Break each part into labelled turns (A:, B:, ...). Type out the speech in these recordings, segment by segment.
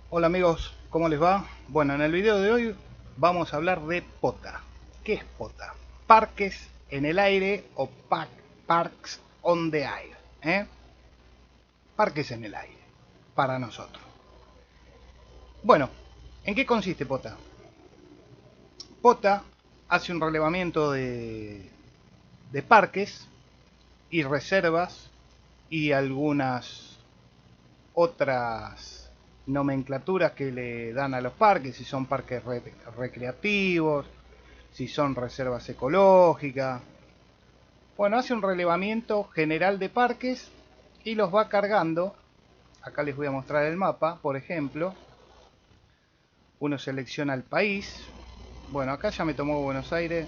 A: Hola amigos, ¿cómo les va? Bueno, en el video de hoy vamos a hablar de POTA. ¿Qué es POTA? Parques en el aire o Parks on the Air. ¿eh? Parques en el aire, para nosotros. Bueno, ¿en qué consiste POTA? POTA hace un relevamiento de parques y reservas y algunas otras nomenclaturas que le dan a los parques, si son parques recreativos, si son reservas ecológicas. Bueno, hace un relevamiento general de parques y los va cargando. Acá les voy a mostrar el mapa, por ejemplo. Uno selecciona el país. Bueno, acá ya me tomó Buenos Aires.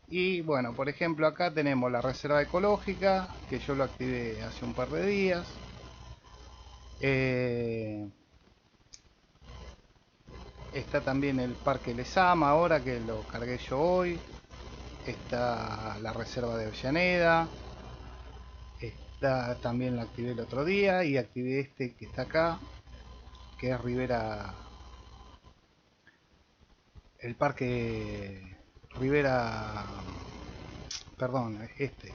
A: Y bueno, por ejemplo, acá tenemos la reserva ecológica, que yo lo activé hace un par de días. Eh, Está también el Parque Lesama, ahora que lo cargué yo hoy. Está la reserva de Avellaneda. Está, también la activé el otro día y activé este que está acá, que es Rivera, el parque Rivera, perdón, este.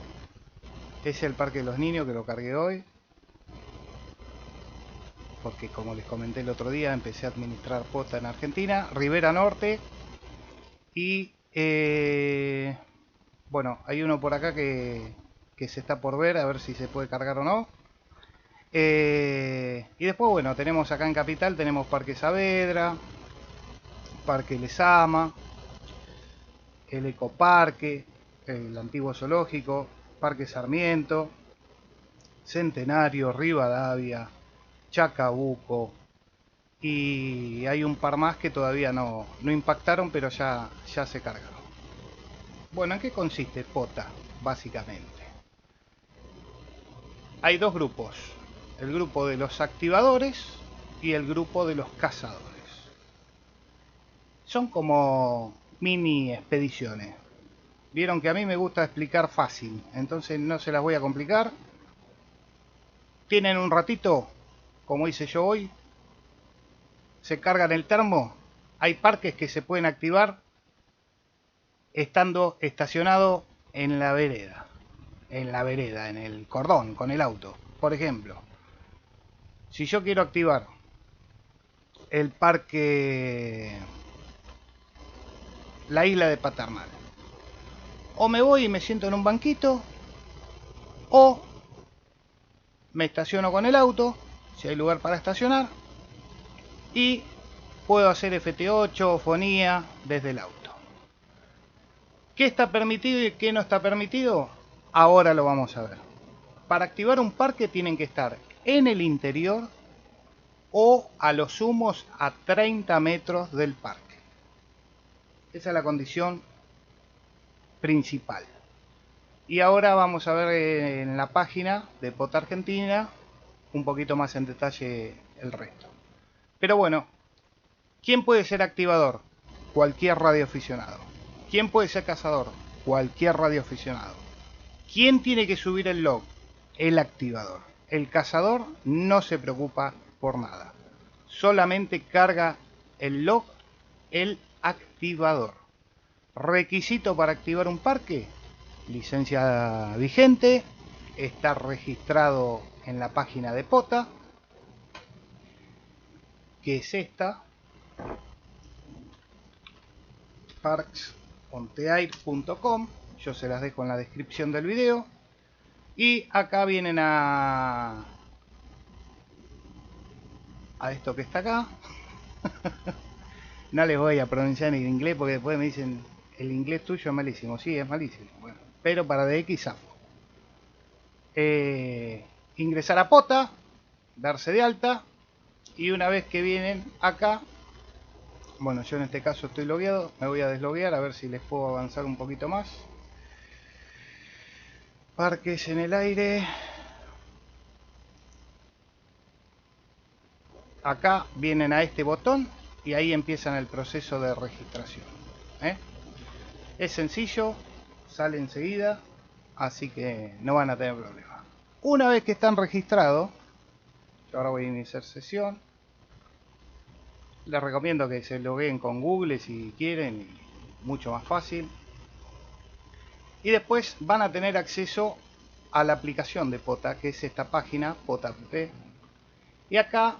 A: Es el parque de los niños que lo cargué hoy, porque como les comenté el otro día, empecé a administrar POTA en Argentina. Rivera Norte y bueno, hay uno por acá que se está por ver, a ver si se puede cargar o no. Y después, bueno, tenemos acá en Capital, tenemos Parque Saavedra, Parque Lesama, el Ecoparque, el antiguo zoológico, Parque Sarmiento, Centenario, Rivadavia, Chacabuco, y hay un par más que todavía no impactaron, pero ya se cargaron. Bueno, ¿en qué consiste POTA? Básicamente. Hay dos grupos, el grupo de los activadores y el grupo de los cazadores. Son como mini expediciones. Vieron que a mí me gusta explicar fácil, entonces no se las voy a complicar. Tienen un ratito, como hice yo hoy, se cargan el termo. Hay parques que se pueden activar estando estacionado en el cordón, con el auto. Por ejemplo, si yo quiero activar el parque La Isla de Paternal, o me voy y me siento en un banquito, o me estaciono con el auto, si hay lugar para estacionar, y puedo hacer FT8 o fonía desde el auto. ¿Qué está permitido y qué no está permitido? Ahora lo vamos a ver. Para activar un parque tienen que estar en el interior o a los sumos a 30 metros del parque. Esa es la condición principal. Y ahora vamos a ver en la página de POTA Argentina un poquito más en detalle el resto. Pero bueno, ¿quién puede ser activador? Cualquier radioaficionado. ¿Quién puede ser cazador? Cualquier radioaficionado. ¿Quién tiene que subir el log? El activador. El cazador no se preocupa por nada. Solamente carga el log el activador. Requisito para activar un parque: licencia vigente, estar registrado en la página de POTA, que es esta, parksontheair.com. Yo se las dejo en la descripción del video. Y acá vienen a esto que está acá. No les voy a pronunciar en inglés porque después me dicen el inglés tuyo es malísimo. Sí, es malísimo. Bueno, pero para DX zafo. Ingresar a POTA, darse de alta, y una vez que vienen acá, bueno, yo en este caso estoy logueado, me voy a desloguear a ver si les puedo avanzar un poquito más. Parques en el aire. Acá vienen a este botón y ahí empiezan el proceso de registración. ¿eh? Es sencillo, sale enseguida, así que no van a tener problema. Una vez que están registrados, yo ahora voy a iniciar sesión. Les recomiendo que se logueen con Google si quieren, mucho más fácil. Y después van a tener acceso a la aplicación de Pota, que es esta página, Pota App. Y acá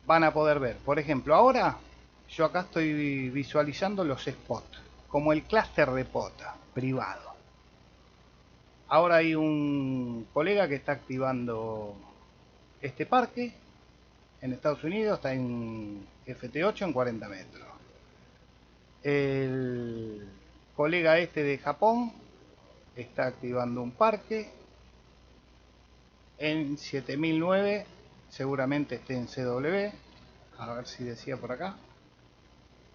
A: van a poder ver, por ejemplo, ahora yo acá estoy visualizando los spots, como el clúster de Pota, privado. Ahora hay un colega que está activando este parque en Estados Unidos, está en FT8 en 40 metros. El colega este de Japón está activando un parque en 7009, seguramente esté en CW. A ver si decía por acá.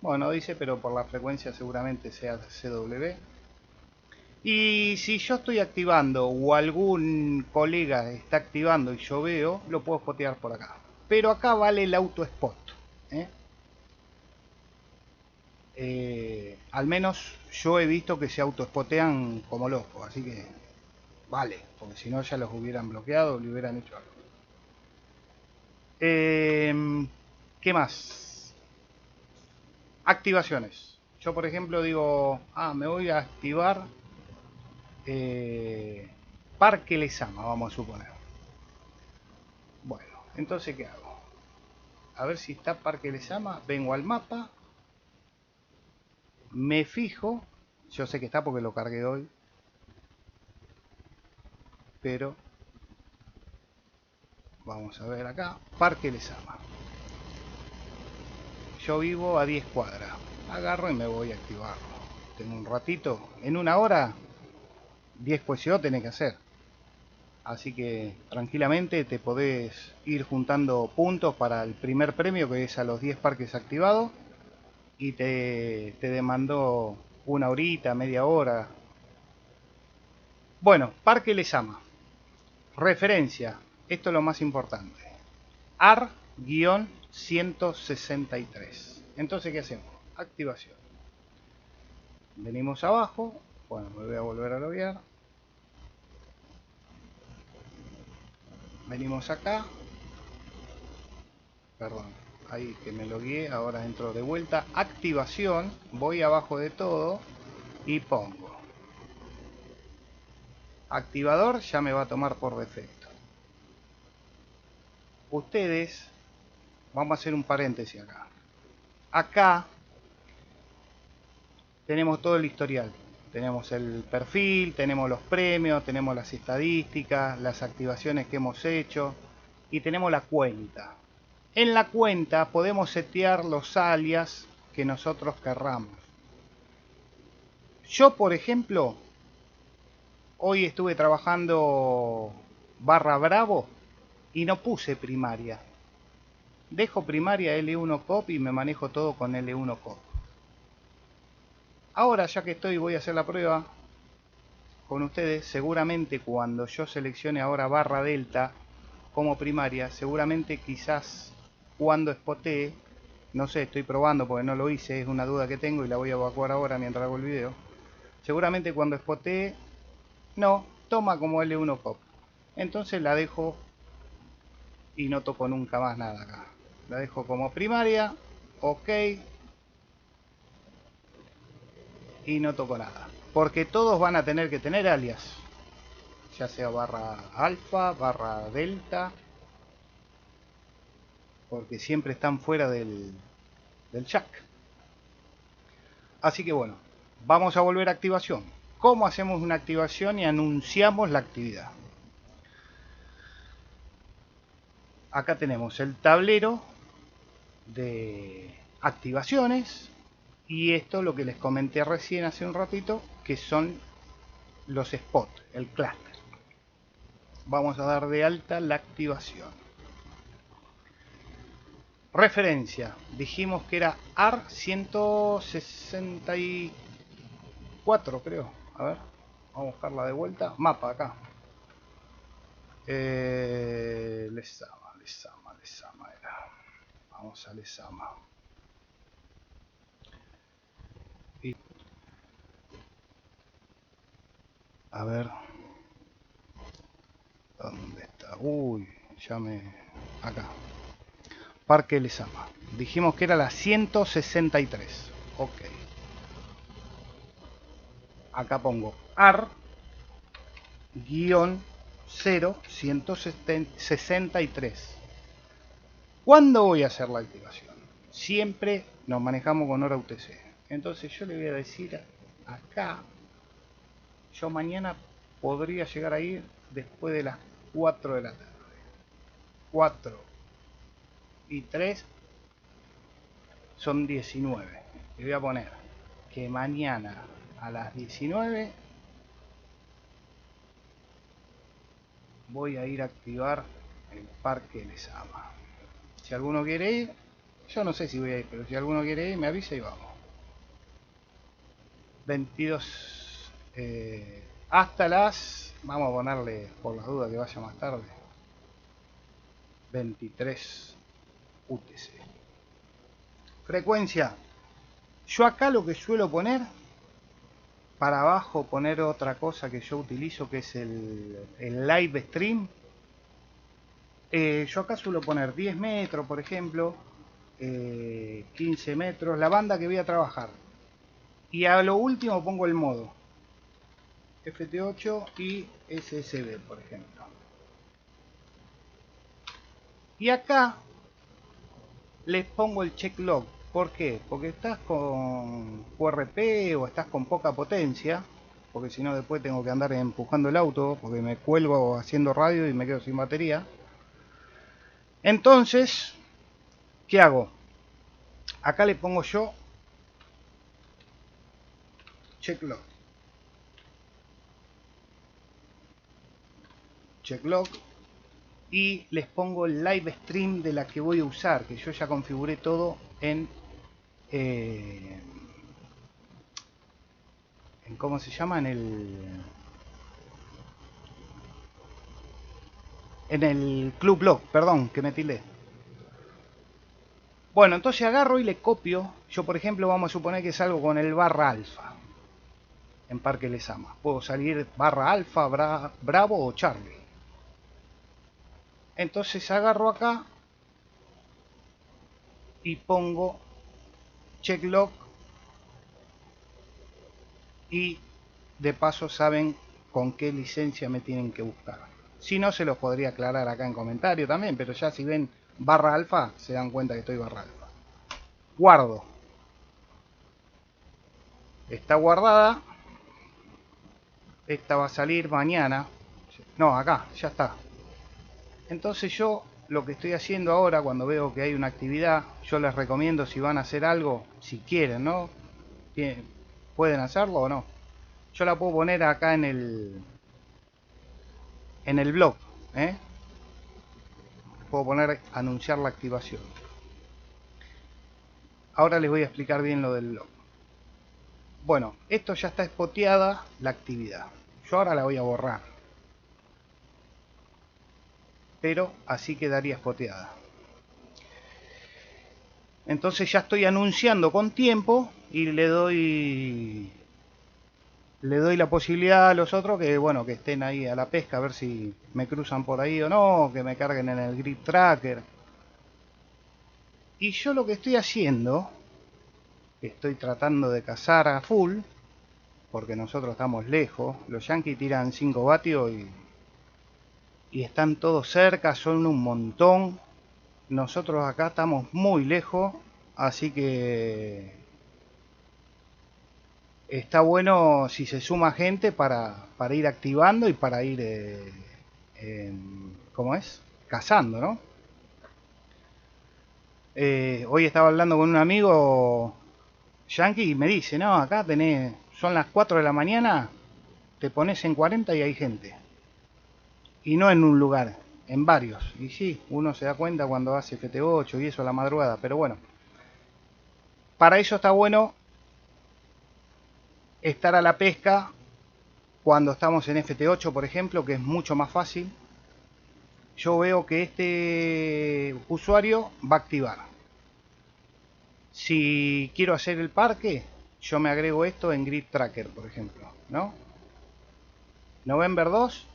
A: Bueno, no dice, pero por la frecuencia seguramente sea CW. Y si yo estoy activando o algún colega está activando y yo veo, lo puedo spotear por acá. Pero acá vale el auto spot. Al menos yo he visto que se autospotean como locos, así que vale, porque si no ya los hubieran bloqueado o le hubieran hecho algo. ¿Qué más? Activaciones. Yo por ejemplo digo, me voy a activar Parque Lezama, vamos a suponer. Bueno, entonces ¿qué hago? A ver si está Parque Lezama, vengo al mapa, me fijo, yo sé que está porque lo cargué hoy, pero vamos a ver acá, Parque Lezama. Yo vivo a 10 cuadras, agarro y me voy a activarlo. Tengo un ratito, en una hora 10 QSO tenés que hacer. Así que tranquilamente te podés ir juntando puntos para el primer premio, que es a los 10 parques activados. Y te demandó una horita, media hora. Bueno, Parque Lezama. Referencia. Esto es lo más importante. AR-163. Entonces, ¿qué hacemos? Activación. Venimos abajo. Bueno, me voy a volver a loguear. Venimos acá. Perdón, ahí que me logueé. Ahora entro de vuelta. Activación. Voy abajo de todo y pongo. Activador ya me va a tomar por defecto. Ustedes, vamos a hacer un paréntesis acá. Acá tenemos todo el historial. Tenemos el perfil, tenemos los premios, tenemos las estadísticas, las activaciones que hemos hecho y tenemos la cuenta. En la cuenta podemos setear los alias que nosotros querramos. Yo, por ejemplo, hoy estuve trabajando /bravo y no puse primaria. Dejo primaria L1 cop y me manejo todo con L1 cop. Ahora, ya que estoy, voy a hacer la prueba con ustedes. Seguramente cuando yo seleccione ahora /delta como primaria, seguramente quizás cuando spotee, no sé, estoy probando porque no lo hice, es una duda que tengo y la voy a evacuar ahora mientras hago el video. Seguramente cuando spotee, no, toma como L1 cop. Entonces la dejo y no toco nunca más nada acá. La dejo como primaria, ok, y no toco nada. Porque todos van a tener que tener alias. Ya sea /alfa, /delta. Porque siempre están fuera del jack. Así que bueno, vamos a volver a activación. ¿Cómo hacemos una activación y anunciamos la actividad? Acá tenemos el tablero de activaciones. Y esto lo que les comenté recién hace un ratito, que son los spots, el clúster. Vamos a dar de alta la activación. Referencia, dijimos que era AR-164, creo. A ver, vamos a buscarla de vuelta. Mapa acá. Lezama era. Vamos a Lezama. Y a ver. ¿Dónde está? Uy, ya me... Acá. Parque Lezama. Dijimos que era la 163. Ok. Acá pongo AR guión 0163. ¿Cuándo voy a hacer la activación? Siempre nos manejamos con hora UTC. Entonces yo le voy a decir acá, yo mañana podría llegar a ir después de las 4 de la tarde. 4 y 3 son 19. Le voy a poner que mañana a las 19 voy a ir a activar el Parque Lezama. Si alguno quiere ir, yo no sé si voy a ir, pero si alguno quiere ir me avisa y vamos. 22 hasta las, vamos a ponerle por las dudas que vaya más tarde, 23 UTC. Frecuencia, yo acá lo que suelo poner, para abajo poner otra cosa que yo utilizo, que es el live stream. Yo acá suelo poner 10 metros, por ejemplo, 15 metros, la banda que voy a trabajar. Y a lo último pongo el modo FT8 y SSB, por ejemplo. Y acá les pongo el check log. ¿Por qué? Porque estás con QRP o estás con poca potencia, porque si no después tengo que andar empujando el auto, porque me cuelgo haciendo radio y me quedo sin batería. Entonces, ¿qué hago? Acá le pongo yo check log. Check log. Y les pongo el live stream de la que voy a usar, que yo ya configuré todo en ¿cómo se llama? En el club log, perdón, que me tildé. Bueno, entonces agarro y le copio. Yo, por ejemplo, vamos a suponer que salgo con el barra alfa en Parque Lezama. Puedo salir barra alfa, bravo o Charlie. Entonces agarro acá y pongo check log, y de paso saben con qué licencia me tienen que buscar. Si no, se los podría aclarar acá en comentario también, pero ya si ven barra alfa se dan cuenta que estoy barra alfa. Guardo. Está guardada. Esta va a salir mañana. No, acá, ya está. Entonces yo lo que estoy haciendo ahora, cuando veo que hay una actividad, yo les recomiendo, si van a hacer algo, si quieren, ¿no? Pueden hacerlo o no. Yo la puedo poner acá en el blog, ¿eh? Puedo poner anunciar la activación. Ahora les voy a explicar bien lo del blog. Bueno, esto ya está spoteada la actividad. Yo ahora la voy a borrar, pero así quedaría spoteada. Entonces ya estoy anunciando con tiempo y le doy la posibilidad a los otros que, bueno, que estén ahí a la pesca, a ver si me cruzan por ahí o no, que me carguen en el grip tracker. Y yo lo que estoy haciendo, estoy tratando de cazar a full, porque nosotros estamos lejos. Los yankees tiran 5 vatios y están todos cerca, son un montón. Nosotros acá estamos muy lejos, así que está bueno si se suma gente para ir activando y para ir, ¿cómo es? Cazando, ¿no? Hoy estaba hablando con un amigo yankee y me dice, no, acá son las 4 de la mañana, te pones en 40 y hay gente. Y no en un lugar, en varios. Y sí, uno se da cuenta cuando hace FT8 y eso a la madrugada, pero bueno. Para eso está bueno estar a la pesca cuando estamos en FT8, por ejemplo, que es mucho más fácil. Yo veo que este usuario va a activar. Si quiero hacer el parque, yo me agrego esto en Grid Tracker, por ejemplo, ¿no? November 2,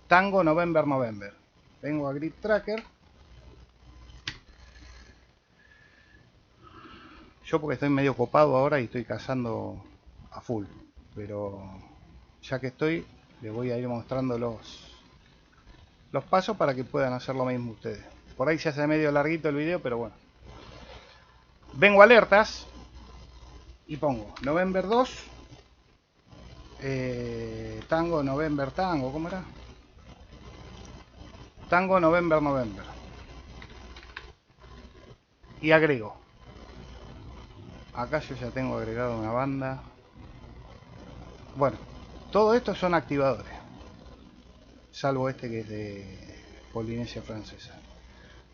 A: Tango November. Vengo a Grid Tracker. Yo porque estoy medio copado ahora y estoy cazando a full. Pero ya que estoy, les voy a ir mostrando los pasos para que puedan hacer lo mismo ustedes. Por ahí se hace medio larguito el video, pero bueno. Vengo a alertas y pongo November 2, Tango November Tango, ¿cómo era? Tango November November. Y agrego. Acá yo ya tengo agregado una banda. Bueno, todo esto son activadores. Salvo este que es de Polinesia Francesa.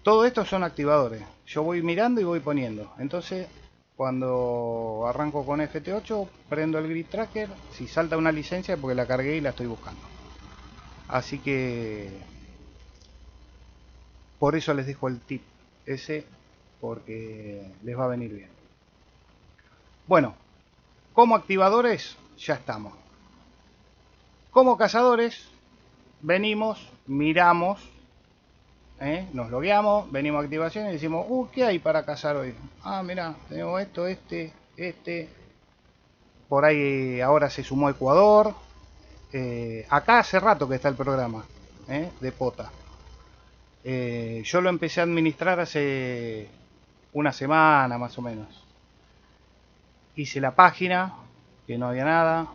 A: Todo esto son activadores. Yo voy mirando y voy poniendo. Entonces, cuando arranco con FT8, prendo el Grid Tracker. Si salta una licencia es porque la cargué y la estoy buscando. Así que por eso les dejo el tip ese, porque les va a venir bien. Bueno, como activadores ya estamos. Como cazadores venimos, miramos, nos logueamos, venimos a activación y decimos, ¿qué hay para cazar hoy? Ah, mira, tenemos esto, este. Por ahí ahora se sumó Ecuador. Acá hace rato que está el programa de POTA. Yo lo empecé a administrar hace una semana más o menos. Hice la página, que no había nada.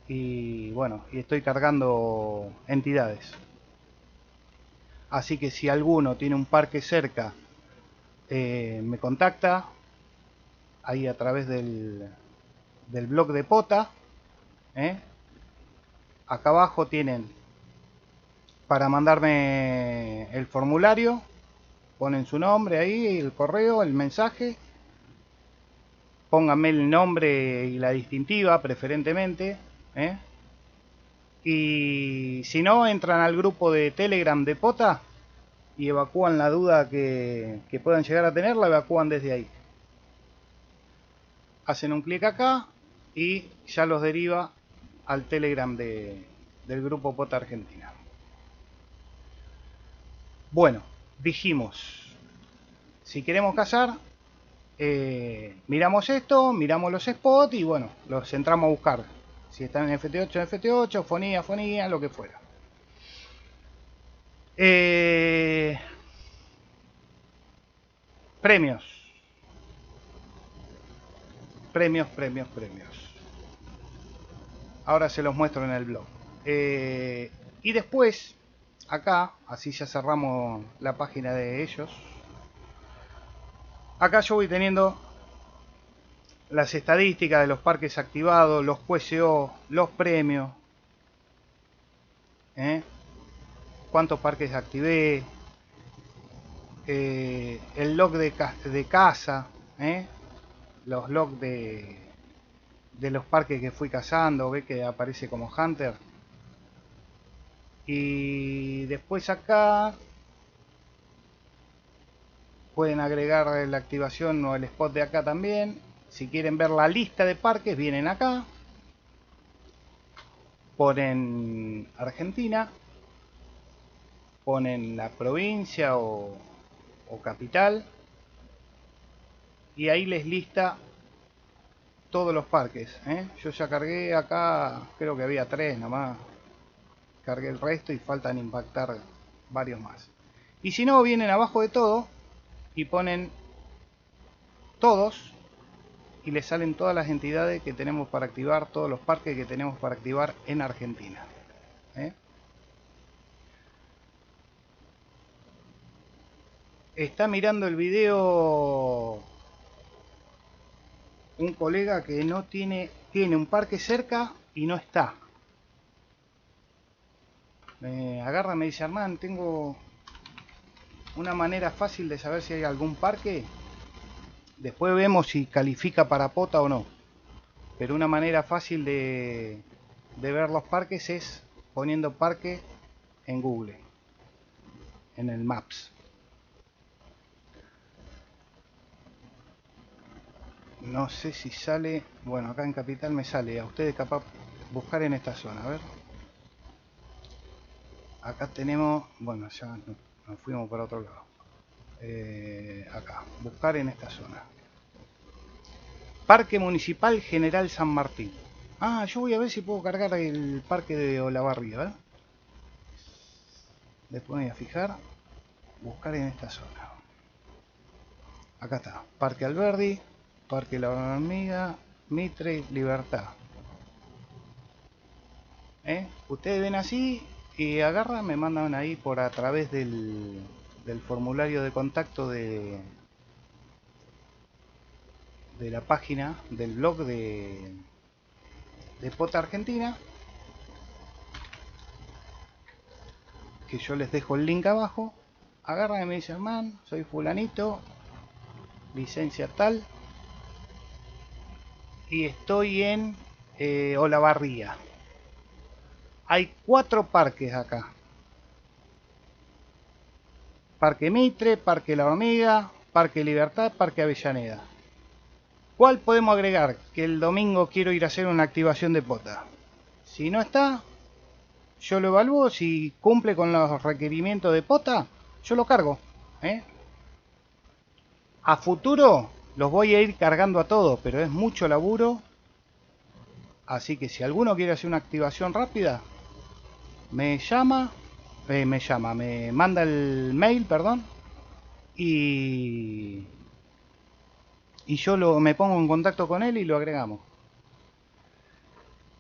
A: Y bueno, y estoy cargando entidades. Así que si alguno tiene un parque cerca, me contacta ahí a través del blog de POTA. Acá abajo tienen para mandarme el formulario, ponen su nombre ahí, el correo, el mensaje, pónganme el nombre y la distintiva preferentemente, y si no, entran al grupo de Telegram de POTA y evacúan la duda que puedan llegar a tener, la evacúan desde ahí. Hacen un clic acá y ya los deriva al Telegram del grupo POTA Argentina. Bueno, dijimos, si queremos cazar, miramos esto, miramos los spots y bueno, los entramos a buscar. Si están en FT8, en FT8, fonía, lo que fuera. Premios. Ahora se los muestro en el blog. Y después, acá, así ya cerramos la página de ellos. Acá yo voy teniendo las estadísticas de los parques activados, los QSO, los premios. Cuántos parques activé. El log de caza. Los logs de los parques que fui cazando. Ve que aparece como Hunter. Y después acá pueden agregar la activación o el spot de acá también. Si quieren ver la lista de parques, vienen acá, ponen Argentina, ponen la provincia o capital y ahí les lista todos los parques. Yo ya cargué acá, creo que había 3 nomás, cargué el resto y faltan impactar varios más. Y si no, vienen abajo de todo y ponen todos y les salen todas las entidades que tenemos para activar, todos los parques que tenemos para activar en Argentina. Está mirando el video un colega que no tiene un parque cerca y no está. Me agarra, me dice, Armán, tengo una manera fácil de saber si hay algún parque. Después vemos si califica para POTA o no. Pero una manera fácil de ver los parques es poniendo parque en Google, en el Maps. No sé si sale, bueno, acá en Capital me sale, a ustedes capaz buscar en esta zona, a ver. Acá tenemos, bueno, ya nos fuimos para otro lado. Acá, buscar en esta zona. Parque Municipal General San Martín. Ah, yo voy a ver si puedo cargar el parque de Olavarría, ¿eh? Después me voy a fijar, buscar en esta zona. Acá está, Parque Alberdi, Parque La Hormiga, Mitre, Libertad. Ustedes ven así y agarran, me mandan ahí por a través del formulario de contacto de la página del blog de Pota Argentina, que yo les dejo el link abajo. Agarran y me dicen, man, soy fulanito, licencia tal, y estoy en Olavarría. Hay 4 parques acá: Parque Mitre, Parque La Hormiga, Parque Libertad, Parque Avellaneda. ¿Cuál podemos agregar? Que el domingo quiero ir a hacer una activación de pota. Si no está, yo lo evalúo. Si cumple con los requerimientos de pota, yo lo cargo. A futuro los voy a ir cargando a todos, pero es mucho laburo. Así que si alguno quiere hacer una activación rápida, me manda el mail, perdón, y yo me pongo en contacto con él y lo agregamos.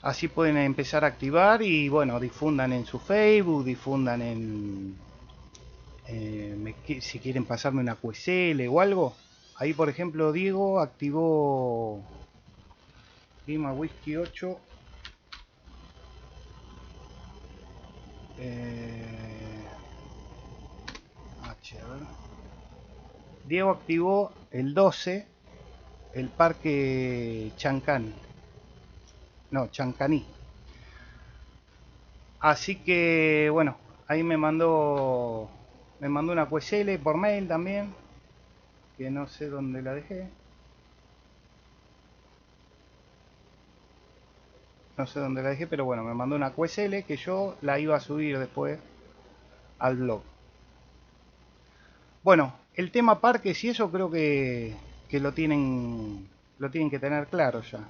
A: Así pueden empezar a activar y bueno, difundan en su Facebook, difundan en si quieren pasarme una QSL o algo. Ahí por ejemplo Diego activó Lima Whisky 8. Diego activó el 12 el parque Chancán. No, Chancaní. Así que bueno, ahí me mandó una QSL por mail también, que no sé dónde la dejé. No sé dónde la dejé, pero bueno, me mandó una QSL que yo la iba a subir después al blog. Bueno, el tema parques y eso creo que lo tienen que tener claro ya.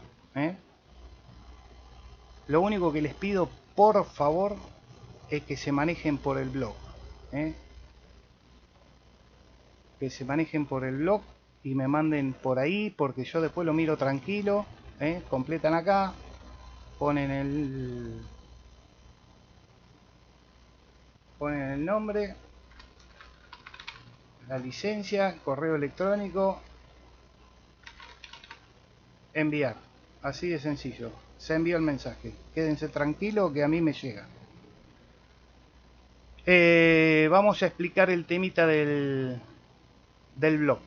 A: Lo único que les pido, por favor, es que se manejen por el blog. Que se manejen por el blog y me manden por ahí, porque yo después lo miro tranquilo. Completan acá, ponen el nombre, la licencia, correo electrónico, enviar. Así de sencillo. Se envió el mensaje. Quédense tranquilos que a mí me llega. Vamos a explicar el temita del blog.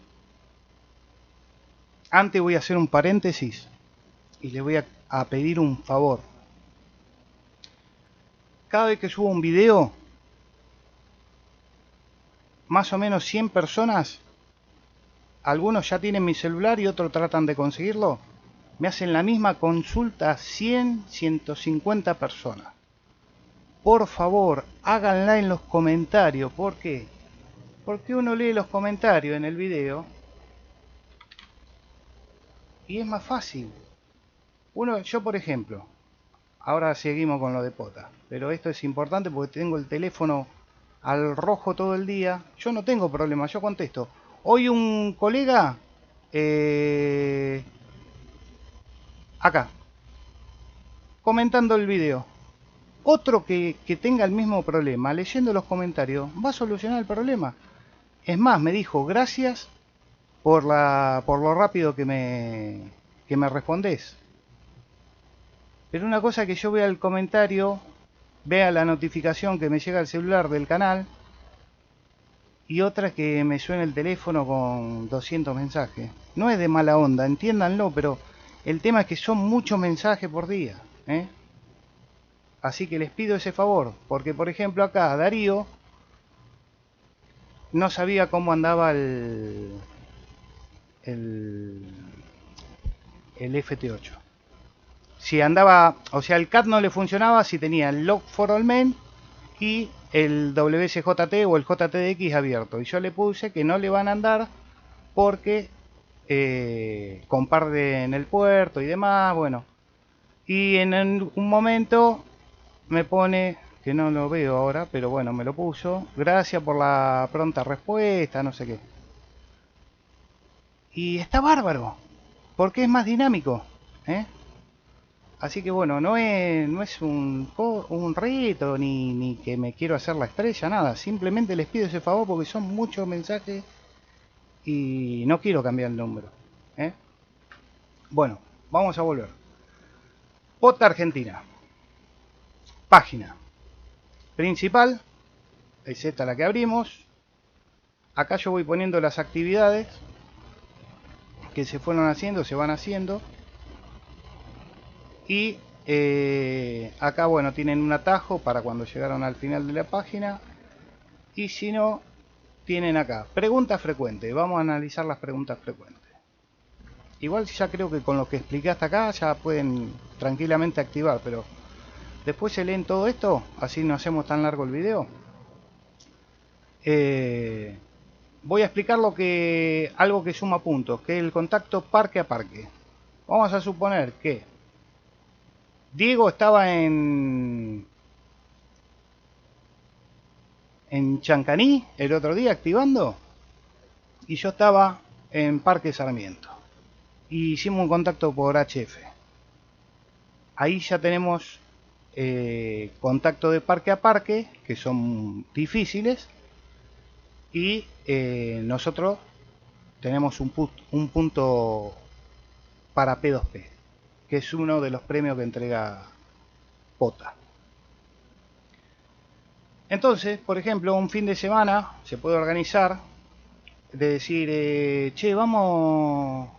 A: Antes voy a hacer un paréntesis y les voy a pedir un favor. Cada vez que subo un video, más o menos 100 personas, algunos ya tienen mi celular y otros tratan de conseguirlo, me hacen la misma consulta 100, 150 personas. Por favor, háganla en los comentarios. ¿Por qué? Porque uno lee los comentarios en el video y es más fácil. Yo por ejemplo, ahora seguimos con lo de pota, pero esto es importante porque tengo el teléfono al rojo todo el día. Yo no tengo problema, yo contesto. Hoy un colega acá comentando el video, otro que tenga el mismo problema, leyendo los comentarios, va a solucionar el problema. Es más, me dijo gracias por lo rápido que me respondés. Pero una cosa que yo vea el comentario, vea la notificación que me llega al celular del canal, y otra que me suene el teléfono con 200 mensajes. No es de mala onda, entiéndanlo, pero el tema es que son muchos mensajes por día. Así que les pido ese favor, porque por ejemplo acá Darío no sabía cómo andaba el FT8. Si andaba, o sea, el CAT no le funcionaba si tenía el Log for All Men y el WSJT o el JTX abierto. Y yo le puse que no le van a andar porque con par en el puerto y demás, bueno. Y en un momento me pone, que no lo veo ahora, pero bueno, me lo puso, gracias por la pronta respuesta, no sé qué. Y está bárbaro, porque es más dinámico, ¿eh? Así que bueno, no es un reto ni que me quiero hacer la estrella, nada. Simplemente les pido ese favor porque son muchos mensajes y no quiero cambiar el número, ¿eh? Bueno, vamos a volver. Pota Argentina. Página principal. Es esta la que abrimos. Acá yo voy poniendo las actividades que se fueron haciendo, se van haciendo. Y acá, bueno, tienen un atajo para cuando llegaron al final de la página. Y si no, tienen acá preguntas frecuentes. Vamos a analizar las preguntas frecuentes. Igual ya creo que con lo que expliqué hasta acá ya pueden tranquilamente activar, pero después se leen todo esto, así no hacemos tan largo el video. Voy a explicar algo que suma puntos, que es el contacto parque a parque. Vamos a suponer que Diego estaba en Chancaní el otro día activando y yo estaba en Parque Sarmiento. Y hicimos un contacto por HF. Ahí ya tenemos contacto de parque a parque, que son difíciles, y nosotros tenemos un punto para P2P, que es uno de los premios que entrega Pota. Entonces, por ejemplo, un fin de semana se puede organizar de decir, che, vamos,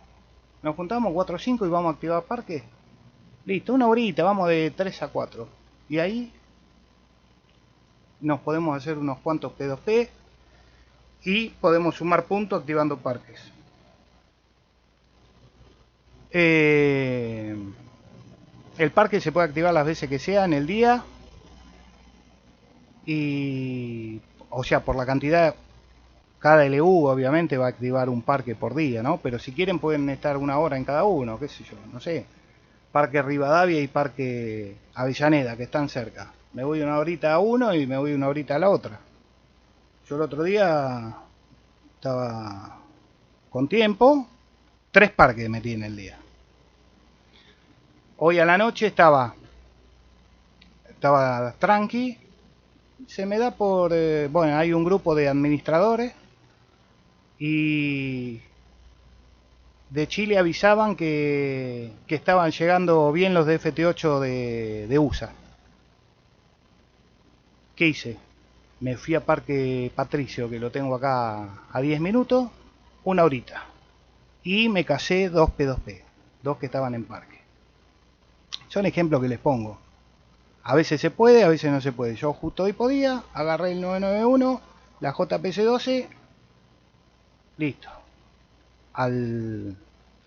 A: nos juntamos 4 o 5 y vamos a activar parque. Listo, una horita, vamos de 3 a 4. Y ahí nos podemos hacer unos cuantos P2P y podemos sumar puntos activando parques. El parque se puede activar las veces que sea en el día. Y, o sea, por la cantidad, cada LU obviamente va a activar un parque por día, ¿no? Pero si quieren pueden estar una hora en cada uno, qué sé yo, no sé. Parque Rivadavia y Parque Avellaneda, que están cerca. Me voy una horita a uno y me voy una horita a la otra. Yo el otro día estaba con tiempo, 3 parques metí en el día. Hoy a la noche estaba tranqui. Se me da por, bueno, hay un grupo de administradores y de Chile avisaban que estaban llegando bien los de FT8 de USA. ¿Qué hice? Me fui a Parque Patricio, que lo tengo acá a 10 minutos, una horita. Y me casé 2 P2P, 2 que estaban en parque. Son ejemplos que les pongo. A veces se puede, a veces no se puede. Yo justo hoy podía, agarré el 991, la JPC12, listo. Al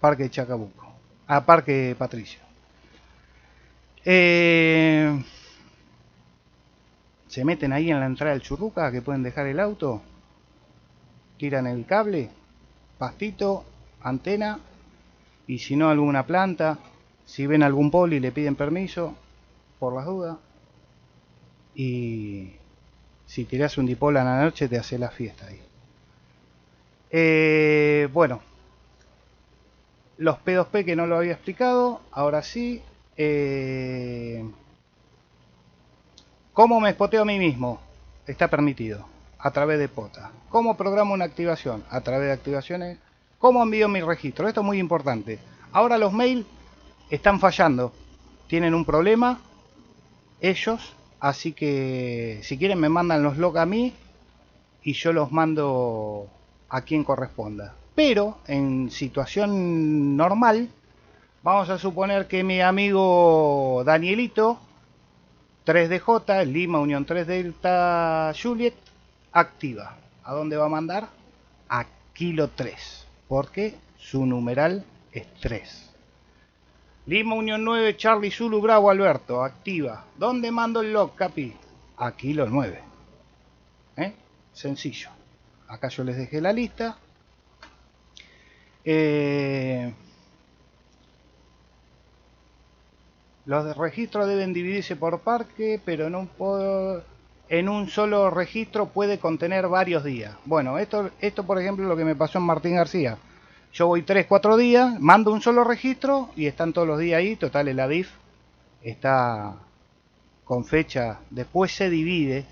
A: Parque Chacabuco, a Parque Patricio. Se meten ahí en la entrada del Churruca, que pueden dejar el auto, tiran el cable, pastito, antena, y si no alguna planta, si ven algún poli le piden permiso, por las dudas, y si tirás un dipol a la noche te hace la fiesta ahí. Bueno, los P2P que no lo había explicado, ahora sí. ¿Cómo me spoteo a mí mismo? Está permitido, a través de Pota. ¿Cómo programo una activación? A través de activaciones. ¿Cómo envío mi registro? Esto es muy importante. Ahora los mails están fallando. Tienen un problema ellos, así que si quieren me mandan los logs a mí y yo los mando a quien corresponda. Pero en situación normal, vamos a suponer que mi amigo Danielito 3DJ, Lima Unión 3 Delta Juliet, activa. ¿A dónde va a mandar? A Kilo 3, porque su numeral es 3. Lima Unión 9 Charlie Zulu Bravo Alberto, activa. ¿Dónde mando el log, Capi? A Kilo 9. Sencillo. Acá yo les dejé la lista. Los registros deben dividirse por parque, pero en un solo registro puede contener varios días. Bueno, esto por ejemplo es lo que me pasó en Martín García. Yo voy 3-4 días, mando un solo registro y están todos los días ahí. Total, el ADIF está con fecha. Después se divide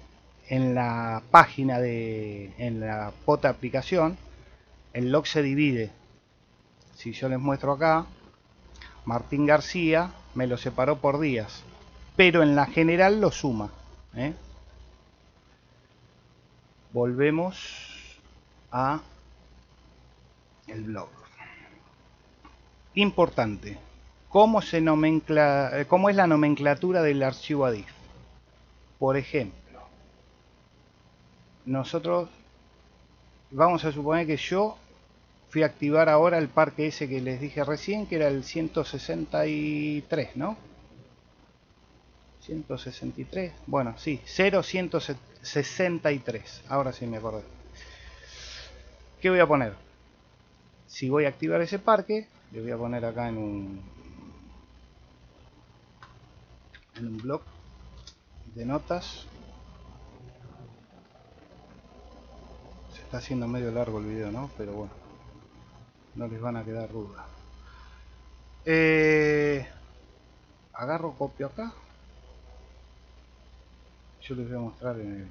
A: en la página en la POTA aplicación. El log se divide. Si yo les muestro acá, Martín García me lo separó por días, pero en la general lo suma. Volvemos a el blog. Importante, ¿cómo es la nomenclatura del archivo ADIF? Por ejemplo, nosotros vamos a suponer que yo fui a activar ahora el parque ese que les dije recién, que era el 163, ¿no? 163, bueno, sí, 0163, ahora sí me acordé. ¿Qué voy a poner? Si voy a activar ese parque, le voy a poner acá en un blog de notas. Se está haciendo medio largo el video, ¿no? Pero bueno, no les van a quedar dudas. Agarro, copio acá. Yo les voy a mostrar en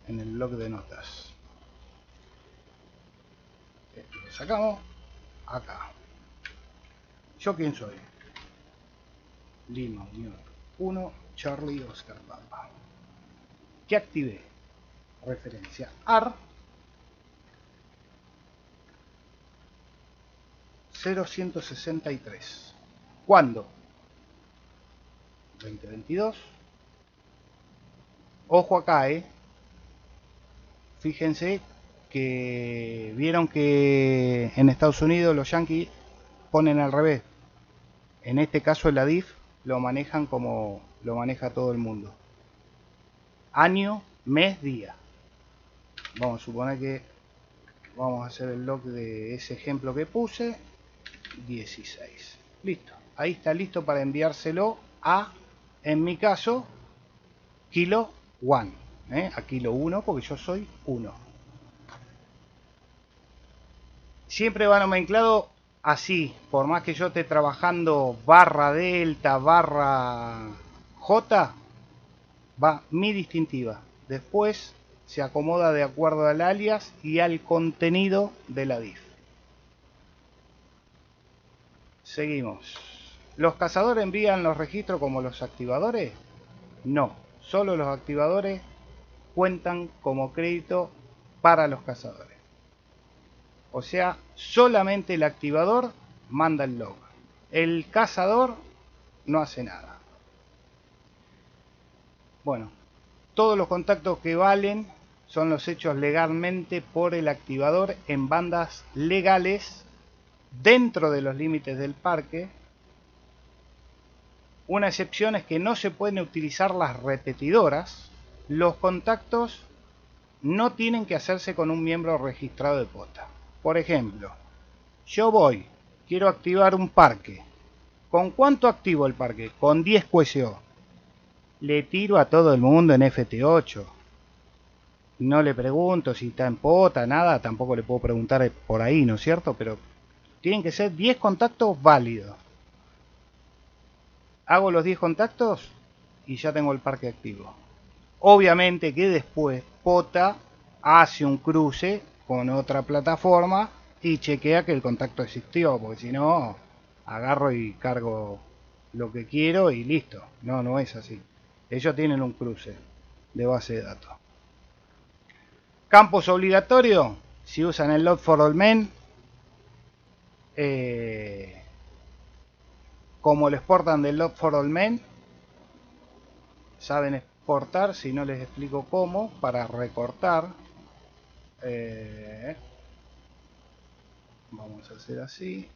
A: el blog de notas. Esto lo sacamos acá. ¿Yo quién soy? Lima Unión 1 Charlie Oscar Papa. ¿Qué activé? Referencia AR 0163. ¿Cuándo? 2022. Ojo acá, fíjense que vieron que en Estados Unidos los yankees ponen al revés. En este caso el ADIF lo manejan como lo maneja todo el mundo. Año, mes, día. Vamos a suponer que vamos a hacer el log de ese ejemplo que puse. 16. Listo. Ahí está listo para enviárselo a, en mi caso, Kilo 1. A Kilo 1 porque yo soy 1. Siempre va nomenclado así. Por más que yo esté trabajando barra delta, barra J, va mi distintiva. Después se acomoda de acuerdo al alias y al contenido de la div. Seguimos. ¿Los cazadores envían los registros como los activadores? No, solo los activadores cuentan como crédito para los cazadores. O sea, solamente el activador manda el log. El cazador no hace nada. Bueno, todos los contactos que valen son los hechos legalmente por el activador en bandas legales dentro de los límites del parque. Una excepción es que no se pueden utilizar las repetidoras. Los contactos no tienen que hacerse con un miembro registrado de POTA. Por ejemplo, yo quiero activar un parque. ¿Con cuánto activo el parque? Con 10 QSO. Le tiro a todo el mundo en FT8. No le pregunto si está en POTA, nada. Tampoco le puedo preguntar por ahí, ¿no es cierto? Pero tienen que ser 10 contactos válidos. Hago los 10 contactos y ya tengo el parque activo. Obviamente que después POTA hace un cruce con otra plataforma y chequea que el contacto existió, porque si no, agarro y cargo lo que quiero y listo. No, no es así. Ellos tienen un cruce de base de datos. Campos obligatorios, si usan el load for all men, como lo exportan del load for all men, saben exportar, si no les explico cómo, para recortar. Vamos a hacer así.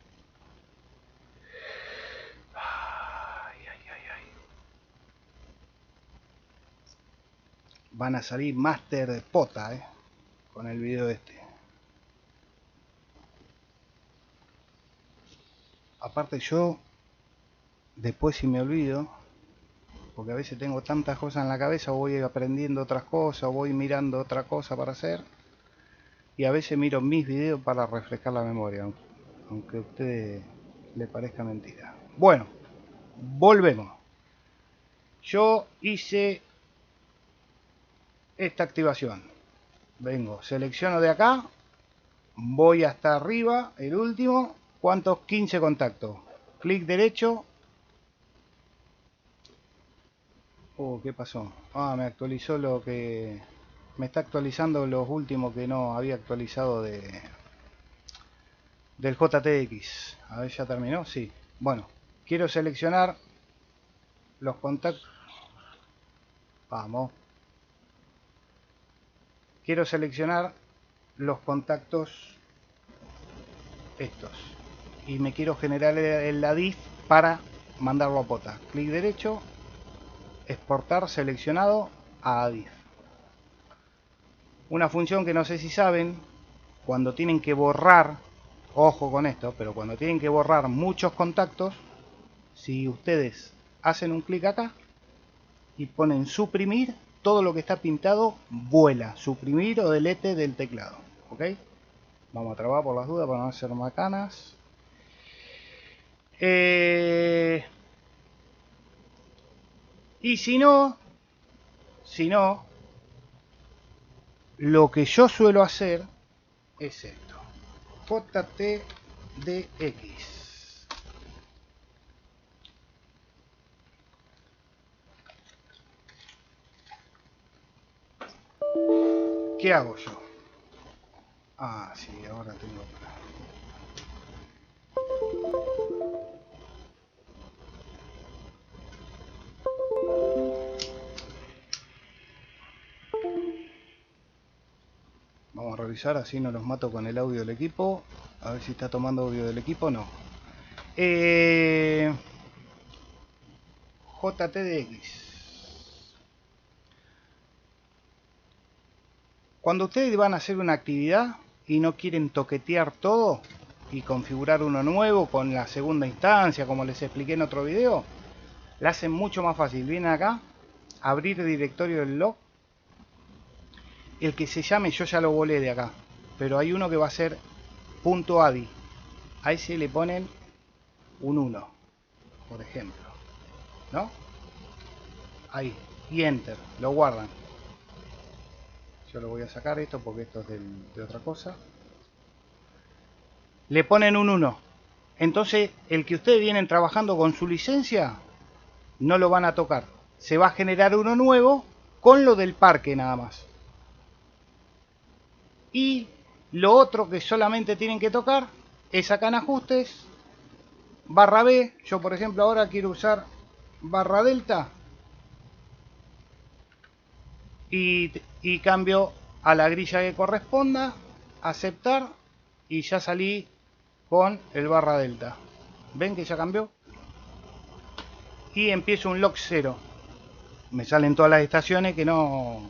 A: Van a salir Master de POTA, con el video este. Aparte yo, después si me olvido, porque a veces tengo tantas cosas en la cabeza, voy aprendiendo otras cosas, voy mirando otra cosa para hacer, y a veces miro mis videos para refrescar la memoria, aunque a ustedes les parezca mentira. Bueno, volvemos. Yo hice esta activación. Vengo, selecciono de acá, voy hasta arriba, el último. ¿Cuántos? 15 contactos. Clic derecho. ¿Qué pasó? Me actualizó lo que... Me está actualizando los últimos que no había actualizado del JTX. A ver, ¿ya terminó? Sí. Bueno, quiero seleccionar los contactos. Vamos. Quiero seleccionar los contactos estos. Y me quiero generar la diff para mandarlo a pota. Clic derecho, exportar seleccionado a diff. Una función que no sé si saben, cuando tienen que borrar, ojo con esto, pero cuando tienen que borrar muchos contactos, si ustedes hacen un clic acá y ponen suprimir, todo lo que está pintado vuela, suprimir o delete del teclado, ¿ok? Vamos a trabajar por las dudas para no hacer macanas. Y si no, lo que yo suelo hacer es esto. JTDX. ¿Qué hago yo? Sí, ahora tengo para... Vamos a revisar, así no los mato con el audio del equipo. A ver si está tomando audio del equipo. No. JTDX. Cuando ustedes van a hacer una actividad y no quieren toquetear todo y configurar uno nuevo con la segunda instancia, como les expliqué en otro video, la hacen mucho más fácil. Vienen acá, abrir el directorio del log. El que se llame, yo ya lo volé de acá, pero hay uno que va a ser .adi. A ese le ponen un 1, por ejemplo, ¿no? Ahí, y enter, lo guardan. Yo lo voy a sacar esto porque esto es de otra cosa. Le ponen un 1. Entonces, el que ustedes vienen trabajando con su licencia, no lo van a tocar. Se va a generar uno nuevo con lo del parque nada más. Y lo otro que solamente tienen que tocar es acá en ajustes, barra B. Yo por ejemplo ahora quiero usar barra delta. Y cambio a la grilla que corresponda, aceptar, y ya salí con el barra delta. ¿Ven que ya cambió? Y empiezo un log 0. Me salen todas las estaciones que no...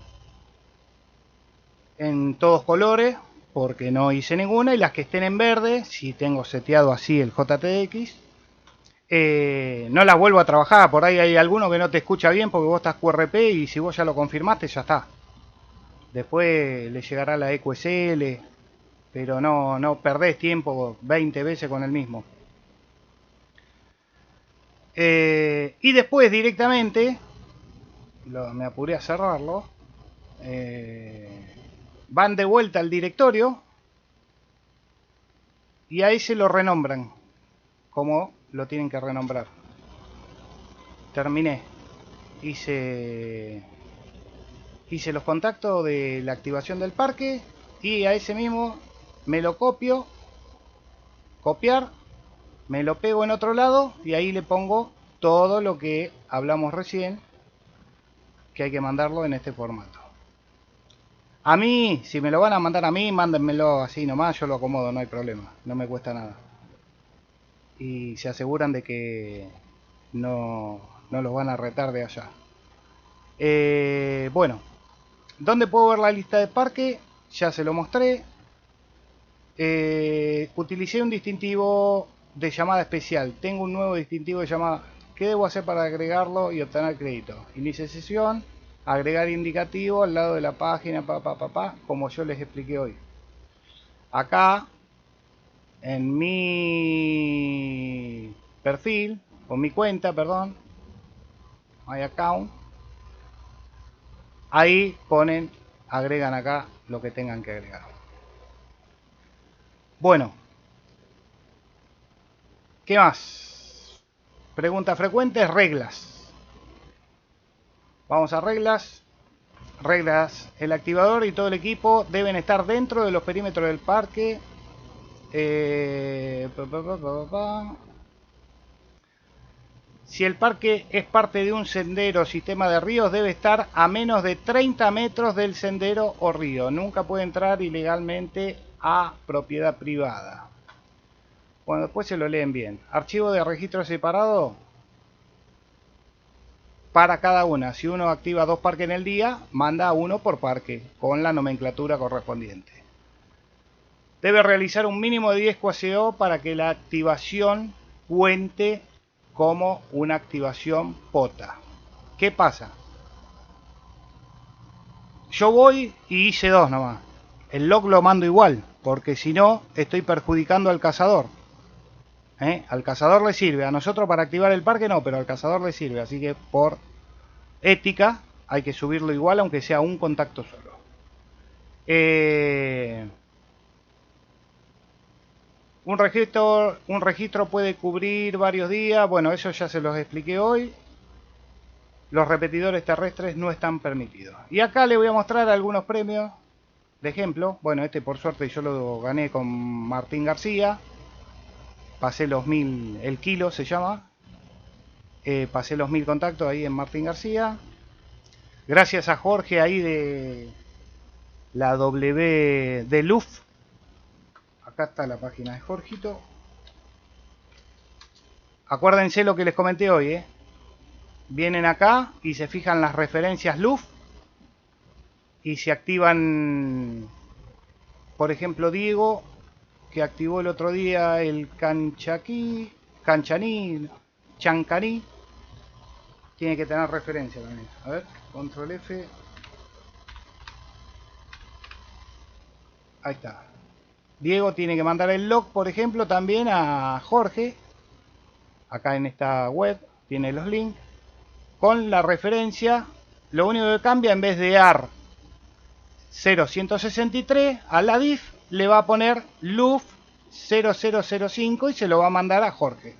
A: en todos colores, porque no hice ninguna, y las que estén en verde, si tengo seteado así el JTX, no las vuelvo a trabajar. Por ahí hay alguno que no te escucha bien porque vos estás QRP y si vos ya lo confirmaste, ya está. Después le llegará la EQSL, pero no perdés tiempo 20 veces con el mismo. Y después directamente, me apuré a cerrarlo, van de vuelta al directorio y a ese lo renombran como lo tienen que renombrar. Terminé. Hice los contactos de la activación del parque y a ese mismo me lo copio, copiar, me lo pego en otro lado y ahí le pongo todo lo que hablamos recién, que hay que mandarlo en este formato. A mí, si me lo van a mandar a mí, mándenmelo así nomás, yo lo acomodo, no hay problema, no me cuesta nada. Y se aseguran de que no los van a retar de allá. Bueno, ¿dónde puedo ver la lista de parque? Ya se lo mostré. Utilicé un distintivo de llamada especial. Tengo un nuevo distintivo de llamada. ¿Qué debo hacer para agregarlo y obtener crédito? Inicie sesión, agregar indicativo al lado de la página, como yo les expliqué hoy. Acá, en mi perfil, o mi cuenta, perdón, my account, ahí ponen, agregan acá lo que tengan que agregar. Bueno, ¿qué más? Pregunta frecuente, reglas. Vamos a reglas. Reglas. El activador y todo el equipo deben estar dentro de los perímetros del parque. Si el parque es parte de un sendero o sistema de ríos, debe estar a menos de 30 metros del sendero o río. Nunca puede entrar ilegalmente a propiedad privada. Bueno, después se lo leen bien. Archivo de registro separado para cada una. Si uno activa 2 parques en el día, manda uno por parque, con la nomenclatura correspondiente. Debe realizar un mínimo de 10 QACO para que la activación cuente como una activación POTA. ¿Qué pasa? Yo voy y hice 2 nomás. El log lo mando igual, porque si no, estoy perjudicando al cazador. Al cazador le sirve, a nosotros para activar el parque no, pero al cazador le sirve. Así que por ética hay que subirlo igual, aunque sea un contacto solo. Un registro puede cubrir varios días. Bueno, eso ya se los expliqué hoy. Los repetidores terrestres no están permitidos. Y acá les voy a mostrar algunos premios de ejemplo. Bueno, este por suerte yo lo gané con Martín García. Pasé los 1000, el kilo se llama. Pasé los 1000 contactos ahí en Martín García. Gracias a Jorge ahí de la W de Luf. Acá está la página de Jorgito. Acuérdense lo que les comenté hoy, Vienen acá y se fijan las referencias Luf y se activan, por ejemplo, Diego, que activó el otro día el Chancaní, tiene que tener referencia también. A ver, control F. Ahí está. Diego tiene que mandar el log, por ejemplo, también a Jorge. Acá en esta web tiene los links. Con la referencia, lo único que cambia, en vez de AR 0163, a la DIF le va a poner LUF 0005 y se lo va a mandar a Jorge.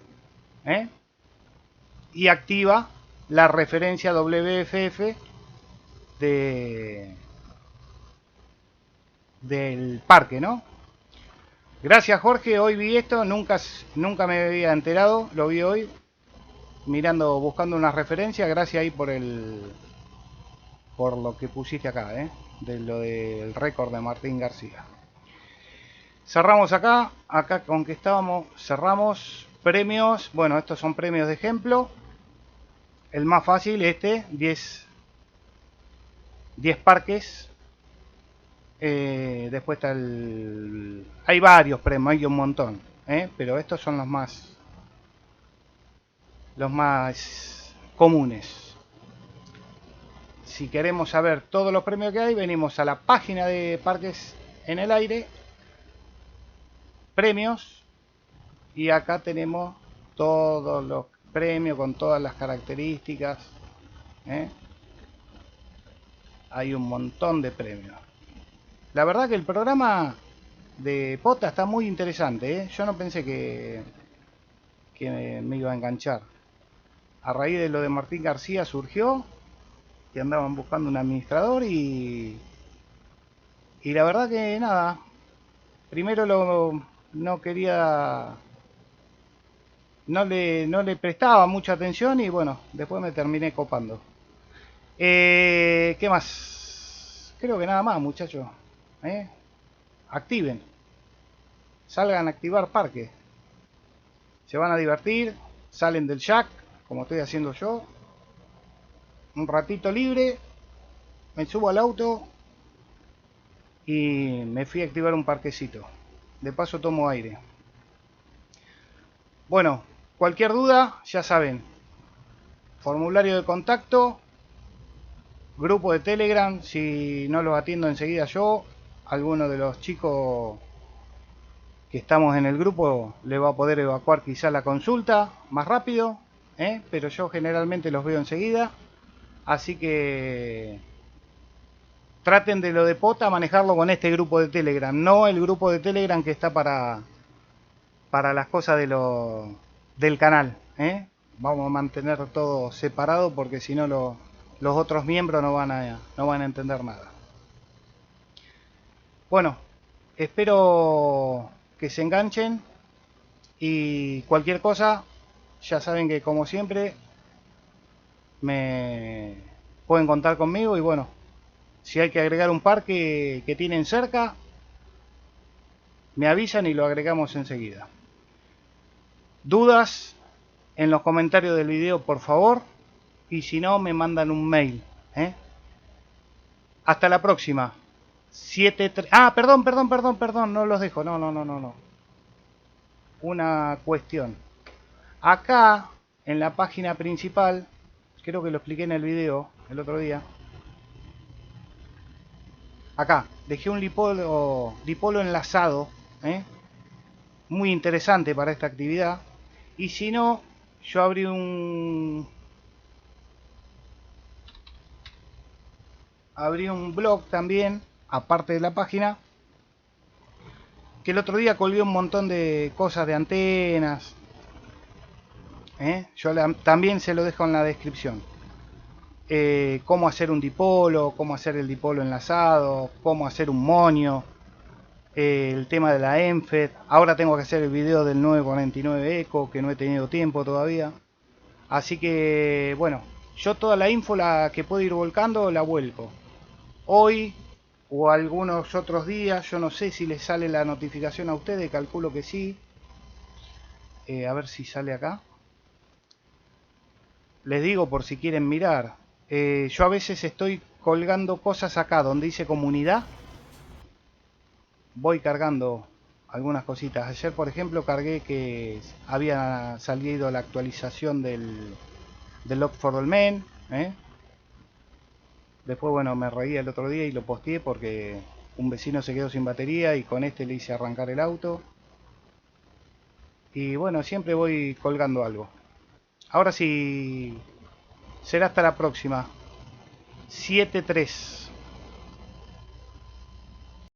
A: Y activa la referencia WFF del parque, ¿no? Gracias, Jorge, hoy vi esto, nunca me había enterado, lo vi hoy, mirando, buscando una referencia. Gracias ahí por lo que pusiste acá, de lo del récord de Martín García. Cerramos acá con que estábamos, cerramos premios. Bueno, estos son premios de ejemplo. El más fácil, 10 parques. Después está hay varios premios, hay un montón, pero estos son los más comunes. Si queremos saber todos los premios que hay, venimos a la página de Parques en el Aire, premios, y acá tenemos todos los premios con todas las características. Hay un montón de premios. La verdad que el programa de POTA está muy interesante, Yo no pensé que me iba a enganchar. A raíz de lo de Martín García surgió que andaban buscando un administrador y la verdad que nada. Primero no quería, no le prestaba mucha atención y bueno, después me terminé copando. ¿Qué más? Creo que nada más, muchachos. Activen, salgan a activar parque, se van a divertir, salen del jack como estoy haciendo yo, un ratito libre, me subo al auto y me fui a activar un parquecito, de paso tomo aire. Bueno, cualquier duda, ya saben. Formulario de contacto, grupo de Telegram, si no los atiendo enseguida yo, alguno de los chicos que estamos en el grupo le va a poder evacuar quizá la consulta más rápido, pero yo generalmente los veo enseguida, así que traten de lo de Pota manejarlo con este grupo de Telegram, no el grupo de Telegram que está para las cosas del canal, Vamos a mantener todo separado porque si no los otros miembros no van a entender nada. Bueno, espero que se enganchen y cualquier cosa, ya saben que como siempre me pueden contar conmigo y bueno, si hay que agregar un par que tienen cerca, me avisan y lo agregamos enseguida. ¿Dudas? En los comentarios del video, por favor, y si no, me mandan un mail. Hasta la próxima. 7-3. Ah, perdón, no los dejo. No. Una cuestión. Acá, en la página principal, creo que lo expliqué en el video el otro día. Acá, dejé un dipolo enlazado, muy interesante para esta actividad. Y si no, yo abrí un blog también, aparte de la página, que el otro día colgué un montón de cosas de antenas. Yo también se lo dejo en la descripción. Cómo hacer un dipolo, cómo hacer el dipolo enlazado, cómo hacer un monio, el tema de la ENFED. Ahora tengo que hacer el video del 949 Eco, que no he tenido tiempo todavía. Así que, bueno, yo toda la info que puedo ir volcando, la vuelco. Hoy o algunos otros días, yo no sé si les sale la notificación a ustedes, calculo que sí. A ver si sale acá. Les digo por si quieren mirar. Yo a veces estoy colgando cosas acá donde dice comunidad. Voy cargando algunas cositas. Ayer, por ejemplo, cargué que había salido la actualización del Log4Dolmen. Después, bueno, me reí el otro día y lo posteé porque un vecino se quedó sin batería y con este le hice arrancar el auto. Y bueno, siempre voy colgando algo. Ahora sí, será hasta la próxima. 7-3.